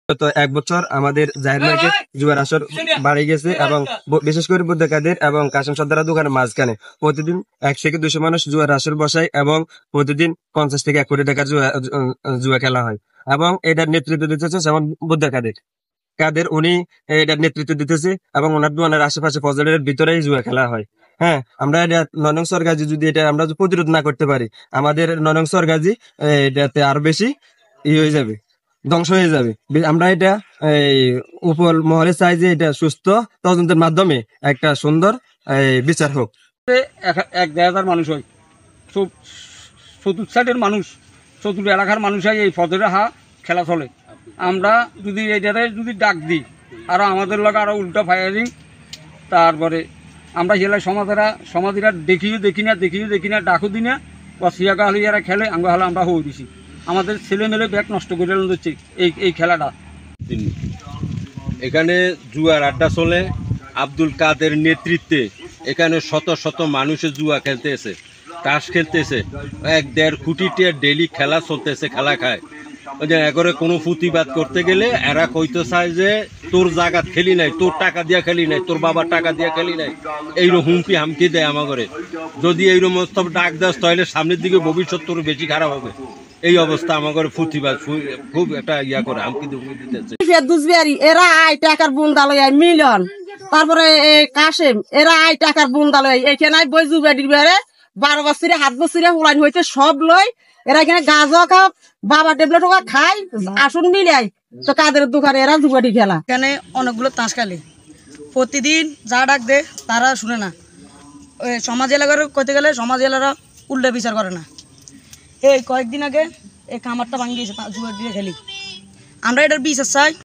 গত 1 বছর আমাদের জাহির মার্কেট জুয়ার আসর বাড়ে গেছে এবং বিশেষ করে বুদ্ধাকাদের এবং কাশিম সর্দারের দোকানের মাঝখানে প্রতিদিন 100 থেকে 200 মানুষ জুয়ার আসর বসায় এবং প্রতিদিন 50 থেকে 1 কোটি টাকার জুয়া খেলা হয় এবং এটার নেতৃত্ব দিতেছে যেমন কাদের উনি এটার নেতৃত্ব দিতেছে এবং ওনার দোকানের আশেপাশে ফজলের ভিতরেই জুয়া খেলা হয়। হ্যাঁ, আমরা এটা নয়নং সরগাজি যদি এটা আমরা প্রতিরোধ না করতে পারি, আমাদের নয়নং সরগাজি এটাতে আরো বেশি হয়ে যাবে, ধ্বংস হয়ে যাবে। আমরা এটা এই উপর মহলে চাই যে এটা সুস্থ তদন্তের মাধ্যমে একটা সুন্দর বিচার হোক। এক জায়গার মানুষ হয়, চতুর্থ সাইডের মানুষ, চতুর্থ এলাকার মানুষ হয়, এই ফজরের খেলা চলে। আমরা যদি এইটারে যদি ডাক দিই আরও আমাদের লোক আরও উল্টা ফায়ারিং, তারপরে আমরা সেলাই সমাধিরা দেখি না ডাকু দিই না বা সিয়াগা হলে যারা খেলে আমরা হলে আমরা হয়ে দিছি। আমাদের ছেলে মেলে ব্যাগ নষ্ট করে দিচ্ছে এই খেলাটা। এখানে জুয়ার আড্ডা চলে আব্দুল কাদের নেতৃত্বে। এখানে শত শত মানুষের জুয়া খেলতেছে, তাস খেলতেছে, 1-1.5 কোটি টাকা ডেলি খেলা চলতেছে, খেলা খায়। এগরে কোনো প্রতিবাদ করতে গেলে এরা কইতে চায় যে তোর জায়গা খেলি নাই, তোর টাকা দিয়া খেলি নাই, তোর বাবার টাকা দিয়া খেলি নাই, এইরকম হুমকি হামকি দেয় আমাগরে। যদি এইরকম ডাক দেয় তাহলে সামনের দিকে ভবিষ্যৎ তোর বেশি খারাপ হবে। এই অবস্থা আমাদের প্রতিবাদ খুব একটা ইয়া করে হামকি দিতেছে। এরা আই টাকার বুন্দালয় মিলন, তারপরে কাশেম এরা আই টাকার বুন্দালয় এখানে বৈজু বাড়ির বেড়ে 12 বছরে 7 বছরে হুলাইন হইতে সব লয়। এরা এখানে গাঁজা খাপ বাবা টেবলেট খাই আসুন মিলাই তো কাদের দোকানে এরা জুয়াটি খেলা। এখানে অনেকগুলো তাস খেলে, প্রতিদিন যা ডাক দে তারা শুনে না। সমাজ এলাকার করতে গেলে সমাজ এলাকারা উল্টা বিচার করে না। এই কয়েকদিন আগে এই কামারটা ভাঙিয়েছে জুয়া দিয়ে খেলি, আমরা এটার বিচার চাই।